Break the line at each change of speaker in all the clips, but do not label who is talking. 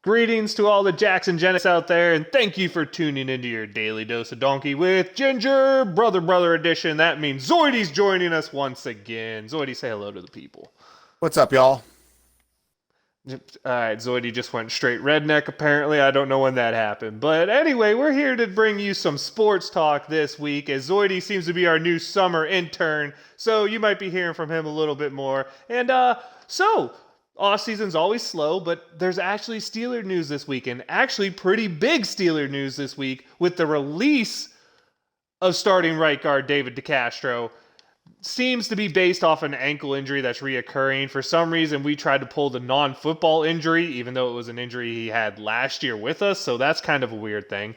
Greetings to all the Jackson Genesis out there, and thank you for tuning into your daily dose of donkey with Ginger, brother edition. That means Zoidy's joining us once again. Zoidy, say hello to the people.
What's up, y'all?
Alright, Zoidy just went straight redneck, apparently. I don't know when that happened. But anyway, we're here to bring you some sports talk this week, as Zoidy seems to be our new summer intern, so you might be hearing from him a little bit more. And, off season's always slow, but there's actually Steeler news this week, and actually pretty big Steeler news this week with the release of starting right guard David DeCastro. Seems to be based off an ankle injury that's reoccurring. For some reason, we tried to pull the non-football injury, even though it was an injury he had last year with us, so that's kind of a weird thing.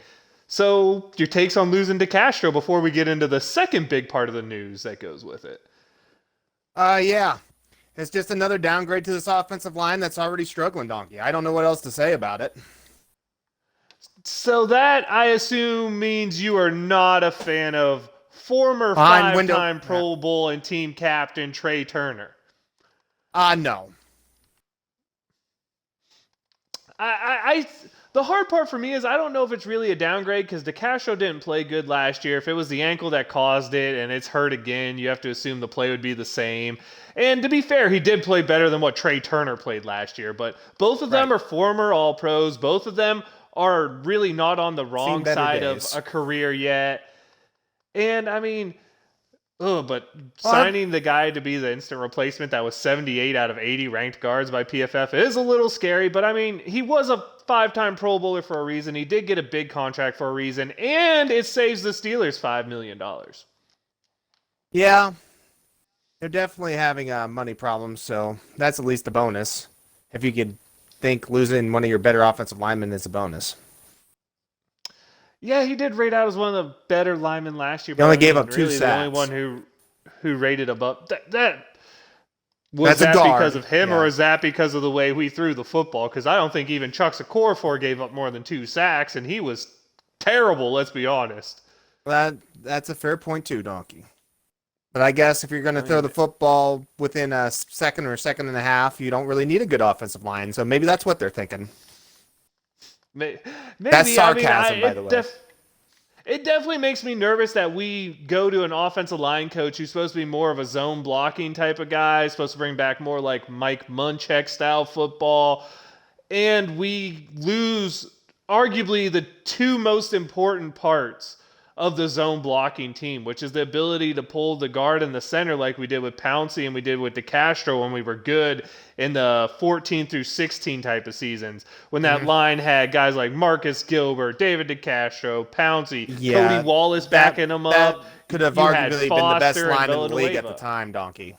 So, your takes on losing DeCastro before we get into the second big part of the news that goes with it.
Yeah. It's just another downgrade to this offensive line that's already struggling, Donkey. I don't know what else to say about it.
So that, I assume, means you are not a fan of former five-time Pro Bowl and team captain Trey Turner.
No.
The hard part for me is I don't know if it's really a downgrade because DeCastro didn't play good last year. If it was the ankle that caused it and it's hurt again, you have to assume the play would be the same. And to be fair, he did play better than what Trey Turner played last year. But both of them are former All-Pros. Both of them are really not on the wrong side of a career yet. And, I mean, but signing the guy to be the instant replacement that was 78 out of 80 ranked guards by PFF is a little scary. But, I mean, he was a five-time Pro Bowler for a reason. He did get a big contract for a reason. And it saves the Steelers $5 million.
Yeah. They're definitely having money problems, so that's at least a bonus. If you could think losing one of your better offensive linemen is a bonus.
Yeah, he did rate out as one of the better linemen last year.
He only gave up 2 sacks.
The only one who rated above that was that because of him, or is that because of the way we threw the football? Because I don't think even Chuck Okorafor gave up more than 2 sacks, and he was terrible. Let's be honest.
That's a fair point too, Donkey. But I guess if you're going to throw the football within a second or a second and a half, you don't really need a good offensive line. So maybe that's what they're thinking.
Maybe.
That's sarcasm, by the way.
It definitely makes me nervous that we go to an offensive line coach who's supposed to be more of a zone blocking type of guy, supposed to bring back more like Mike Munchak style football, and we lose arguably the 2 most important parts of the zone blocking team, which is the ability to pull the guard in the center like we did with Pouncey and we did with DeCastro when we were good in the 14 through 16 type of seasons. When that line had guys like Marcus Gilbert, David DeCastro, Pouncey, Cody Wallace backing them up.
That could have arguably been the best line in the league at the time, Donkey.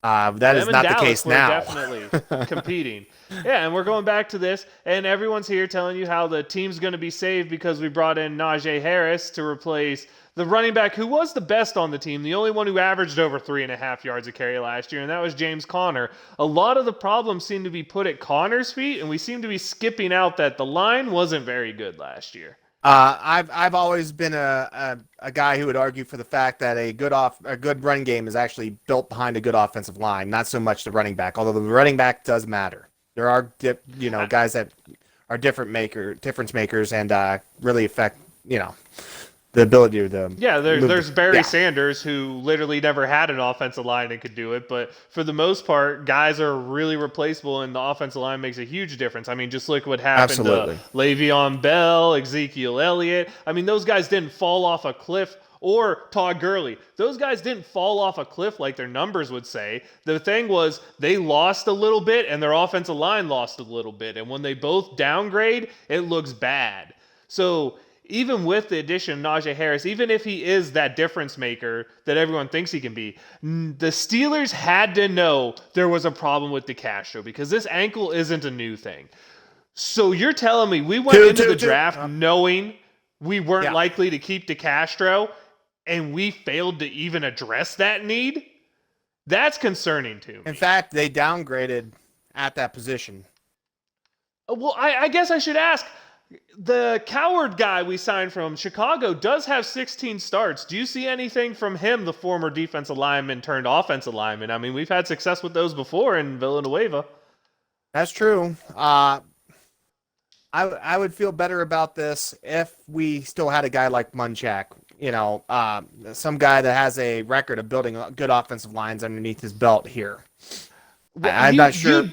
That is not the case now.
Definitely competing. Yeah, and we're going back to this, and everyone's here telling you how the team's going to be saved because we brought in Najee Harris to replace the running back who was the best on the team, the only one who averaged over 3.5 yards a carry last year, and that was James Conner. A lot of the problems seem to be put at Conner's feet, and we seem to be skipping out that the line wasn't very good last year.
I've always been a guy who would argue for the fact that a good running game is actually built behind a good offensive line, not so much the running back. Although the running back does matter. There are guys that are difference makers and really affect the ability of them.
Yeah, there's Barry Sanders who literally never had an offensive line and could do it, but for the most part, guys are really replaceable, and the offensive line makes a huge difference. I mean, just look what happened to Le'Veon Bell, Ezekiel Elliott. I mean, those guys didn't fall off a cliff, or Todd Gurley. Those guys didn't fall off a cliff like their numbers would say. The thing was, they lost a little bit, and their offensive line lost a little bit, and when they both downgrade, it looks bad. So even with the addition of Najee Harris, even if he is that difference maker that everyone thinks he can be, the Steelers had to know there was a problem with DeCastro because this ankle isn't a new thing. So you're telling me we went into the draft knowing we weren't likely to keep DeCastro, and we failed to even address that need? That's concerning to me.
In fact, they downgraded at that position.
Well, I guess I should ask, the Coward guy we signed from Chicago does have 16 starts. Do you see anything from him, the former defensive lineman turned offensive lineman? I mean, we've had success with those before in Villanueva.
That's true. I would feel better about this if we still had a guy like Munchak, some guy that has a record of building good offensive lines underneath his belt here. I'm not sure.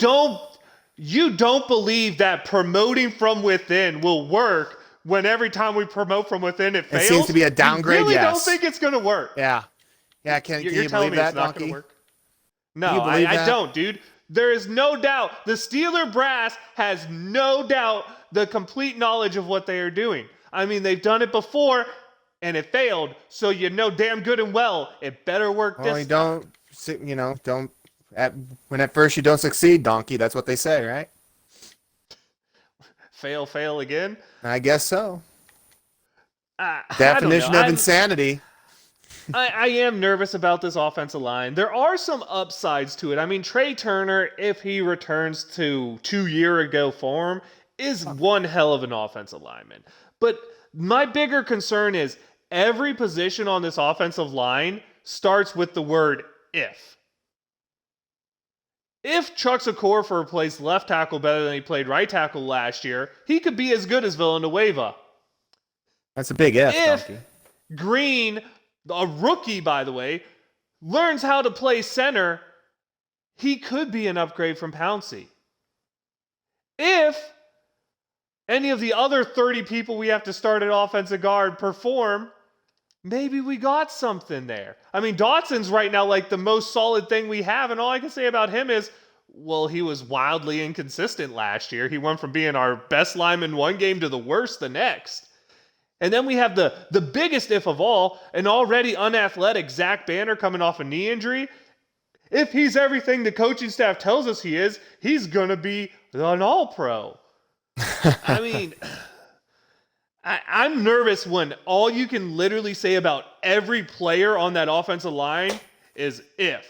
You don't believe that promoting from within will work when every time we promote from within it fails?
It seems to be a downgrade.
You really
yes.
don't think it's going to work?
Yeah. Can you believe that, Donkey?
No, I don't, dude. There is no doubt. The Steeler brass has no doubt the complete knowledge of what they are doing. I mean, they've done it before, and it failed. So you know damn good and well it better work this time.
When at first you don't succeed, Donkey. That's what they say, right?
Fail again?
I guess so. Definition of insanity.
I am nervous about this offensive line. There are some upsides to it. I mean, Trey Turner, if he returns to 2-year ago form, is one hell of an offensive lineman. But my bigger concern is every position on this offensive line starts with the word if. If Chuck Okorafor plays left tackle better than he played right tackle last year, he could be as good as Villanueva.
That's a big if, Donkey.
Green, a rookie, by the way, learns how to play center, he could be an upgrade from Pouncey. If any of the other 30 people we have to start at offensive guard perform, maybe we got something there. I mean, Dotson's right now like the most solid thing we have, and all I can say about him is, well, he was wildly inconsistent last year. He went from being our best lineman one game to the worst the next. And then we have the biggest if of all, an already unathletic Zach Banner coming off a knee injury. If he's everything the coaching staff tells us he is, he's going to be an all-pro. I mean, I'm nervous when all you can literally say about every player on that offensive line is if.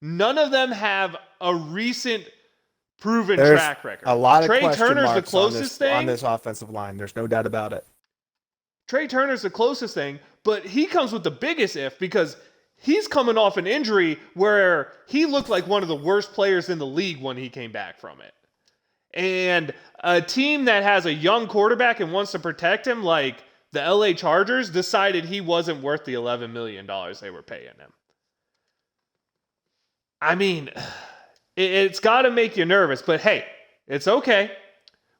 None of them have a recent proven track record.
A lot of
Trey
question
Turner's
marks
the closest thing
on this offensive line. There's no doubt about it.
Trey Turner's the closest thing, but he comes with the biggest if because he's coming off an injury where he looked like one of the worst players in the league when he came back from it. And a team that has a young quarterback and wants to protect him, like the LA Chargers, decided he wasn't worth the $11 million they were paying him. I mean, it's got to make you nervous, but hey, it's okay.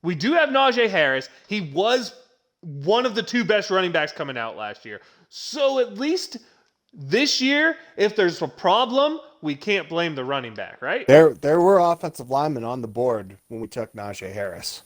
We do have Najee Harris. He was one of the two best running backs coming out last year. So at least this year, if there's a problem, we can't blame the running back, right?
There were offensive linemen on the board when we took Najee Harris.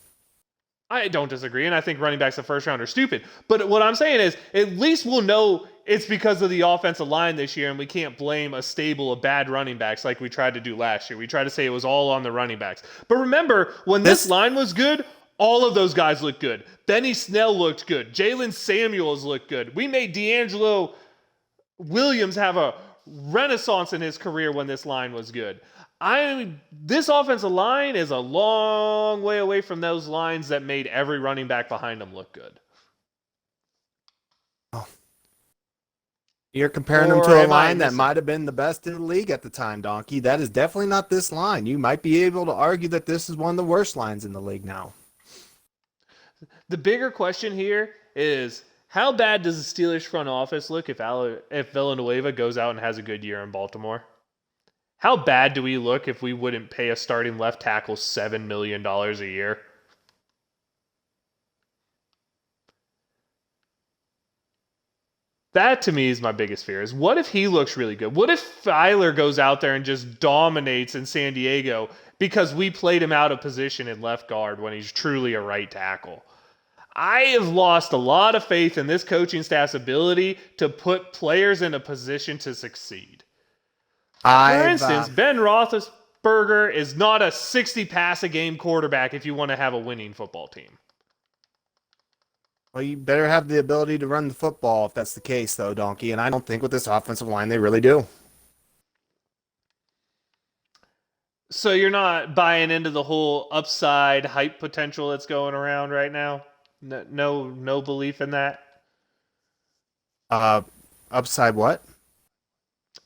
I don't disagree, and I think running backs the first round are stupid. But what I'm saying is, at least we'll know it's because of the offensive line this year, and we can't blame a stable of bad running backs like we tried to do last year. We tried to say it was all on the running backs. But remember, when this line was good, all of those guys looked good. Benny Snell looked good. Jalen Samuels looked good. We made D'Angelo Williams have a renaissance in his career when this line was good. This offensive line is a long way away from those lines that made every running back behind them look good.
Oh. You're comparing them to a line that might have been the best in the league at the time, Donkey. That is definitely not this line. You might be able to argue that this is one of the worst lines in the league now.
The bigger question here is, how bad does the Steelers front office look if Villanueva goes out and has a good year in Baltimore? How bad do we look if we wouldn't pay a starting left tackle $7 million a year? That, to me, is my biggest fear. Is what if he looks really good? What if Filer goes out there and just dominates in San Diego because we played him out of position in left guard when he's truly a right tackle? I have lost a lot of faith in this coaching staff's ability to put players in a position to succeed. For instance, Ben Roethlisberger is not a 60-pass-a-game quarterback if you want to have a winning football team.
Well, you better have the ability to run the football if that's the case, though, Donkey. And I don't think with this offensive line they really do.
So you're not buying into the whole upside hype potential that's going around right now? No belief in that?
Upside what?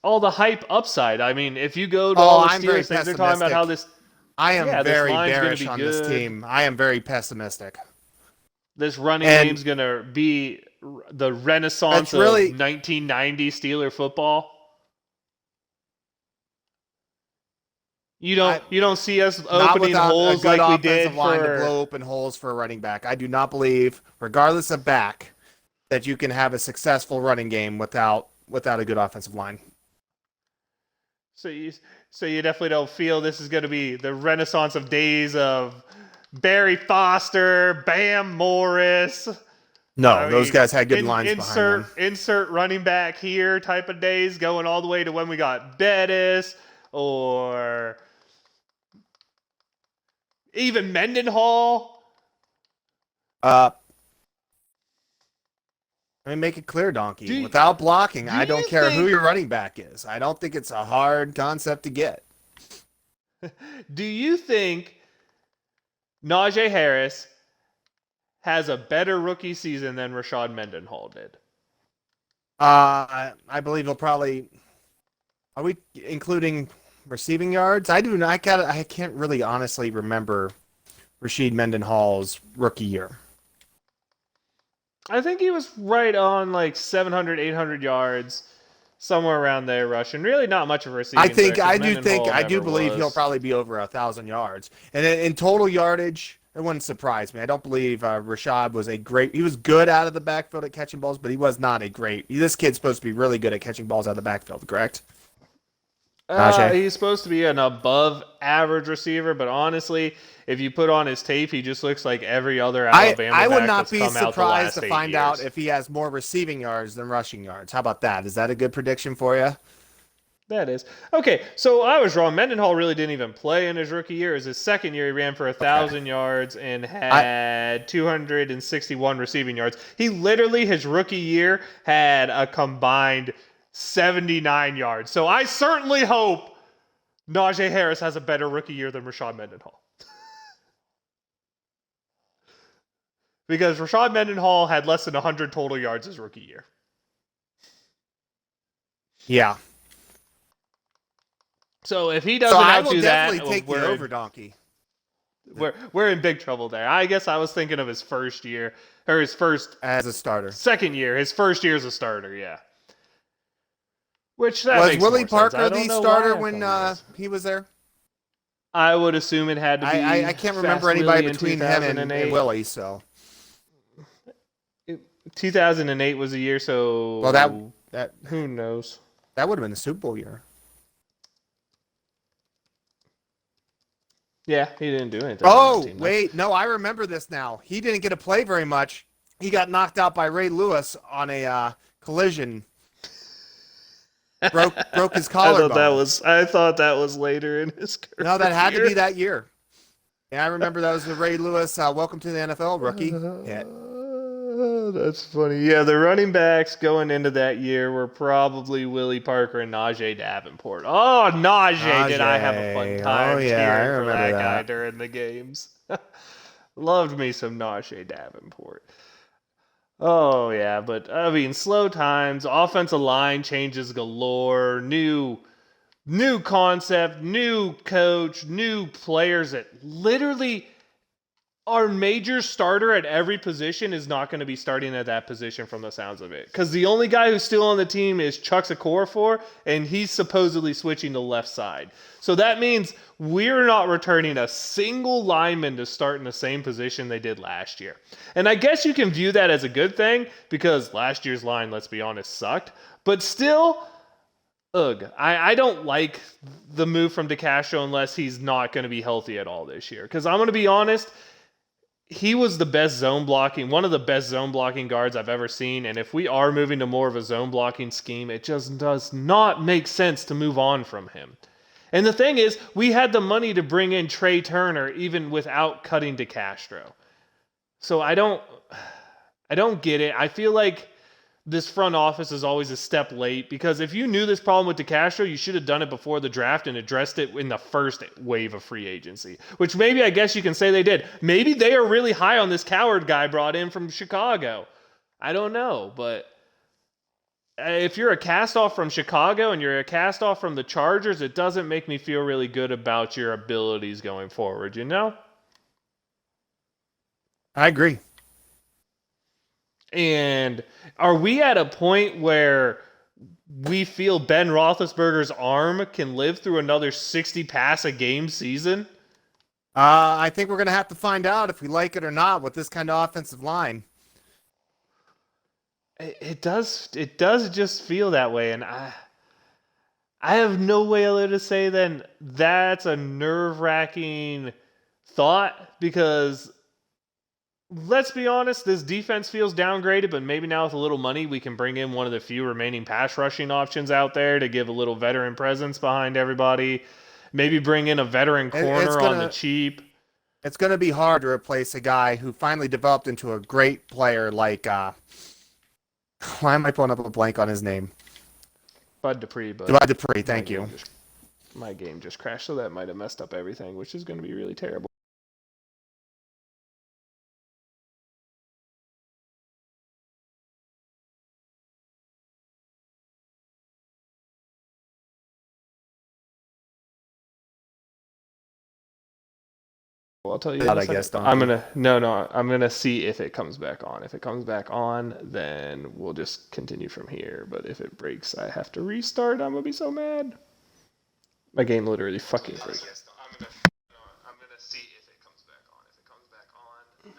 All the hype upside. I mean, if you go to all the Steelers things, they're talking about how this...
I am very bearish on this team. I am very pessimistic.
This running game's going to be the renaissance of 1990 Steeler football. You don't see us opening holes like we did
line to blow open holes for a running back. I do not believe, regardless of back, that you can have a successful running game without a good offensive line.
So you definitely don't feel this is going to be the renaissance of days of Barry Foster, Bam Morris.
No, those guys had good lines behind them.
Insert running back here type of days, going all the way to when we got Bettis or even Mendenhall.
I mean, make it clear, Donkey. Without blocking, I don't care who your running back is. I don't think it's a hard concept to get.
Do you think Najee Harris has a better rookie season than Rashad Mendenhall did?
I believe he'll probably. Are we including receiving yards? I can't really honestly remember Rashid Mendenhall's rookie year.
I think he was right on like 700, 800 yards, somewhere around there rushing. Really not much of a receiving.
I do believe he'll probably be over 1,000 yards. And in total yardage, it wouldn't surprise me. I don't believe Rashad was he was good out of the backfield at catching balls, but he was not this kid's supposed to be really good at catching balls out of the backfield, correct?
He's supposed to be an above average receiver, but honestly, if you put on his tape, he just looks like every other Alabama
I would
back
not
that's
be
come out
surprised to find
years.
out if he has more receiving yards than rushing yards. How about that? Is that a good prediction for you?
That is. Okay, so I was wrong. Mendenhall really didn't even play in his rookie year. It was his second year. He ran for 1,000 yards and had 261 receiving yards. He literally, his rookie year, had a combined 79 yards. So I certainly hope Najee Harris has a better rookie year than Rashad Mendenhall. Because Rashad Mendenhall had less than 100 total yards his rookie year.
Yeah.
So if he doesn't outdo that,
I will definitely take the over, Donkey.
We're in big trouble there. I guess I was thinking of his first year, or his first
as a starter.
Second year, his first year as a starter, yeah. Which
was Willie Parker the starter when he was there?
I would assume it had to be.
I can't remember anybody between him and Willie. So
2008 was the year. So
that
who knows?
That would have been the Super Bowl year.
Yeah, he didn't do anything.
Oh, wait. No, I remember this now. He didn't get to play very much. He got knocked out by Ray Lewis on a collision. Broke his collarbone.
I thought that was later in his career.
No, that had to be that year. Yeah, I remember that was the Ray Lewis Welcome to the NFL rookie hit.
That's funny. Yeah, the running backs going into that year were probably Willie Parker and Najee Davenport. Oh, Najee, did I have a fun time cheering for that guy during the games. Loved me some Najee Davenport. Oh, yeah, but, I mean, slow times, offensive line changes galore, new concept, new coach, new players that literally... Our major starter at every position is not going to be starting at that position from the sounds of it. Because the only guy who's still on the team is Chuck Okorafor, and he's supposedly switching to left side. So that means we're not returning a single lineman to start in the same position they did last year. And I guess you can view that as a good thing, because last year's line, let's be honest, sucked. But still... I don't like the move from DeCastro unless he's not going to be healthy at all this year. Because I'm going to be honest... He was the best one of the best zone blocking guards I've ever seen. And if we are moving to more of a zone blocking scheme, it just does not make sense to move on from him. And the thing is, we had the money to bring in Trey Turner even without cutting DeCastro. So I don't get it. I feel like this front office is always a step late, because if you knew this problem with DeCastro, you should have done it before the draft and addressed it in the first wave of free agency, which maybe I guess you can say they did. Maybe they are really high on this Coward guy brought in from Chicago. I don't know, but if you're a cast-off from Chicago and you're a cast-off from the Chargers, it doesn't make me feel really good about your abilities going forward, you know?
I agree.
And are we at a point where we feel Ben Roethlisberger's arm can live through another 60 pass a game season?
I think we're going to have to find out if we like it or not with this kind of offensive line.
It does just feel that way, and I have no way other to say than that's a nerve-wracking thought, because let's be honest, this defense feels downgraded, but maybe now with a little money, we can bring in one of the few remaining pass rushing options out there to give a little veteran presence behind everybody. Maybe bring in a veteran corner on the cheap.
It's going to be hard to replace a guy who finally developed into a great player like, why am I pulling up a blank on his name?
Bud Dupree.
Bud Dupree, thank you.
My game just crashed, so that might have messed up everything, which is going to be really terrible. I'll tell you.
I guess.
I'm gonna see if it comes back on. If it comes back on, then we'll just continue from here. But if it breaks, I have to restart. I'm gonna be so mad. My game literally fucking breaks. I'm gonna see if it comes back on. If it comes back on, then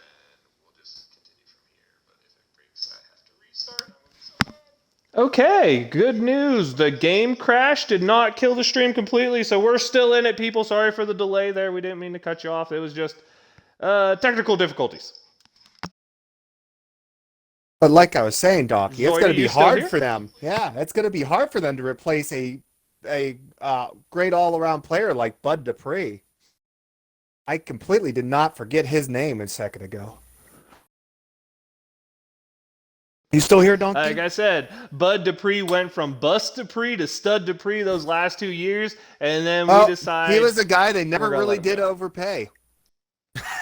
we'll just continue from here. But if it breaks, I have to restart. I'm gonna be so mad. Okay, good news. The game crash did not kill the stream completely, so we're still in it, people. Sorry for the delay there. We didn't mean to cut you off. It was just technical difficulties.
But like I was saying, Docky, it's going to be hard for them. Yeah, it's going to be hard for them to replace a great all-around player like Bud Dupree. I completely did not forget his name a second ago. You still here, Donkey?
Like I said, Bud Dupree went from Bust Dupree to Stud Dupree those last 2 years, and then we decided
he was a guy they never really did overpay.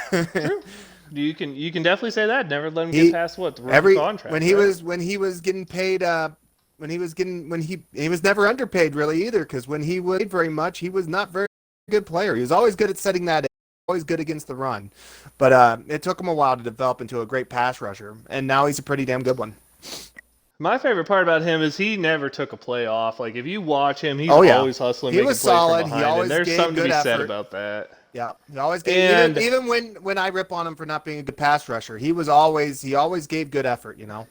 True. You can definitely say that. Never let him get past the rookie contract.
When he was getting paid, he was never underpaid really either, because when he played very much, he was not very good player. He was always good at setting that. Always good against the run, but it took him a while to develop into a great pass rusher, and now he's a pretty damn good one.
My favorite part about him is he never took a play off. Like, if you watch him, he's always hustling. He was solid. He always gave good effort. There's something to be said about that.
Yeah, he always gave. Even when I rip on him for not being a good pass rusher, he always gave good effort. You know,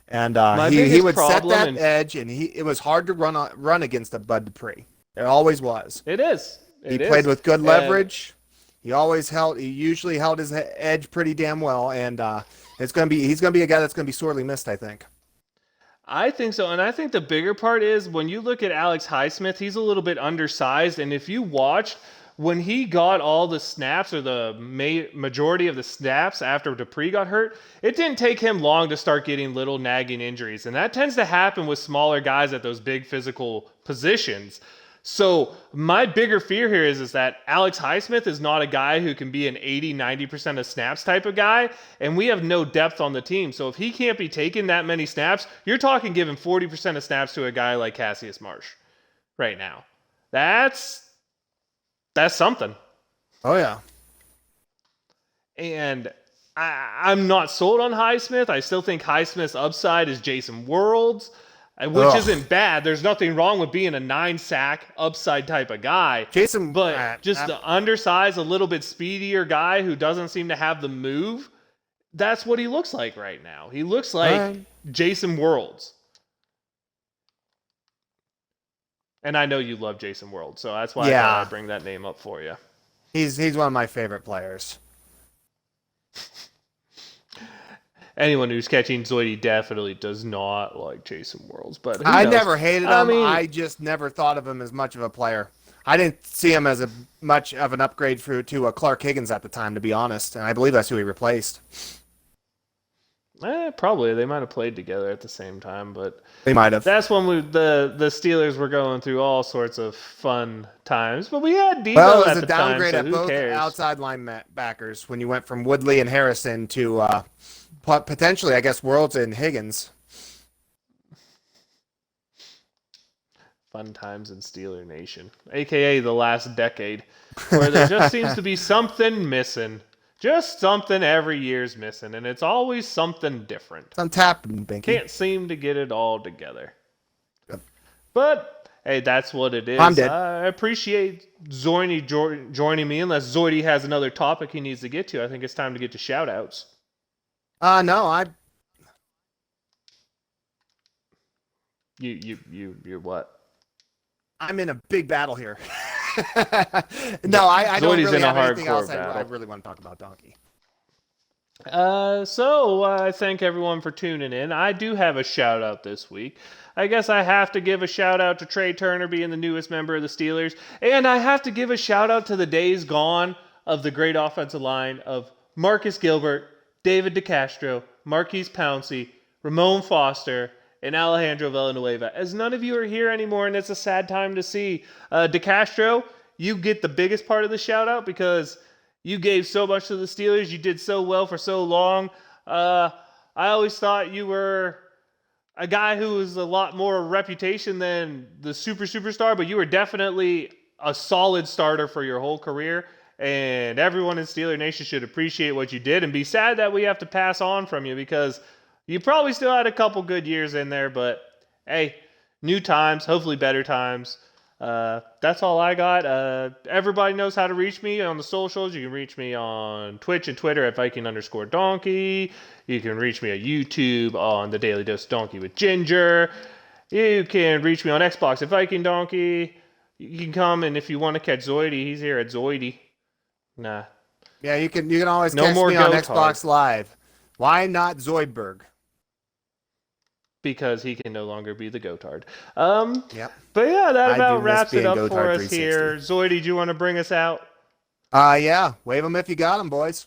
and he would set that edge, and it was hard to run against a Bud Dupree. It always was.
It is.
He played with good leverage. He usually held his edge pretty damn well, and he's going to be a guy that's going to be sorely missed, I think.
I think so, and I think the bigger part is when you look at Alex Highsmith, he's a little bit undersized, and if you watched when he got all the snaps, or the majority of the snaps after Dupree got hurt, it didn't take him long to start getting little nagging injuries, and that tends to happen with smaller guys at those big physical positions. So my bigger fear here is that Alex Highsmith is not a guy who can be an 80-90% of snaps type of guy, and we have no depth on the team. So if he can't be taking that many snaps, you're talking giving 40% of snaps to a guy like Cassius Marsh right now. That's something.
Oh, yeah.
And I'm not sold on Highsmith. I still think Highsmith's upside is Jason Worlds, which isn't bad. There's nothing wrong with being a 9-sack upside type of guy. But just the undersized, a little bit speedier guy who doesn't seem to have the move, that's what he looks like right now. He looks like Jason Worlds. And I know you love Jason Worlds, so that's why I thought I'd bring that name up for you.
He's one of my favorite players.
Anyone who's catching Zoidie definitely does not like Jason Worlds, but
I never hated him. I just never thought of him as much of a player. I didn't see him as much of an upgrade to Clark Higgins at the time, to be honest, and I believe that's who he replaced.
Probably. They might have played together at the same time, but
they might have.
That's when the Steelers were going through all sorts of fun times, but we had Debo
Well, it was
at
a
the time,
downgrade
so
at
who
both
cares?
outside linebackers when you went from Woodley and Harrison to potentially, I guess, Worlds and Higgins.
Fun times in Steeler Nation, a.k.a. the last decade, where there just seems to be something missing. Just something every year's missing, and it's always something different.
It's on tap, Binky.
Can't seem to get it all together.
Yep.
But hey, that's what it is.
I'm dead.
I appreciate Zoidy joining me. Unless Zoidy has another topic he needs to get to, I think it's time to get to shout-outs.
No,
You're what?
I'm in a big battle here. No, I don't really have anything else I really want to talk about Donkey.
So I thank everyone for tuning in. I do have a shout out this week. I guess I have to give a shout out to Trey Turner being the newest member of the Steelers, and I have to give a shout out to the days gone of the great offensive line of Marcus Gilbert, David DeCastro, Marquise Pouncey, Ramon Foster, and Alejandro Villanueva, as none of you are here anymore, and it's a sad time to see. DeCastro, you get the biggest part of the shout-out because you gave so much to the Steelers. You did so well for so long. I always thought you were a guy who was a lot more reputation than the superstar, but you were definitely a solid starter for your whole career, and everyone in Steeler Nation should appreciate what you did and be sad that we have to pass on from you because you probably still had a couple good years in there, but hey, new times, hopefully better times. That's all I got. Everybody knows how to reach me on the socials. You can reach me on Twitch and Twitter at Viking_Donkey. You can reach me at YouTube on the Daily Dose Donkey with Ginger. You can reach me on Xbox at Viking Donkey. You can come, and if you want to catch Zoidy, he's here at Zoidy. Nah.
Yeah, you can always catch me on Xbox Live. Why not Zoidberg?
Because he can no longer be the Gotard.
Yep.
But yeah, that about wraps it up for us here. Zoidy, do you want to bring us out?
Yeah. Wave them if you got them, boys.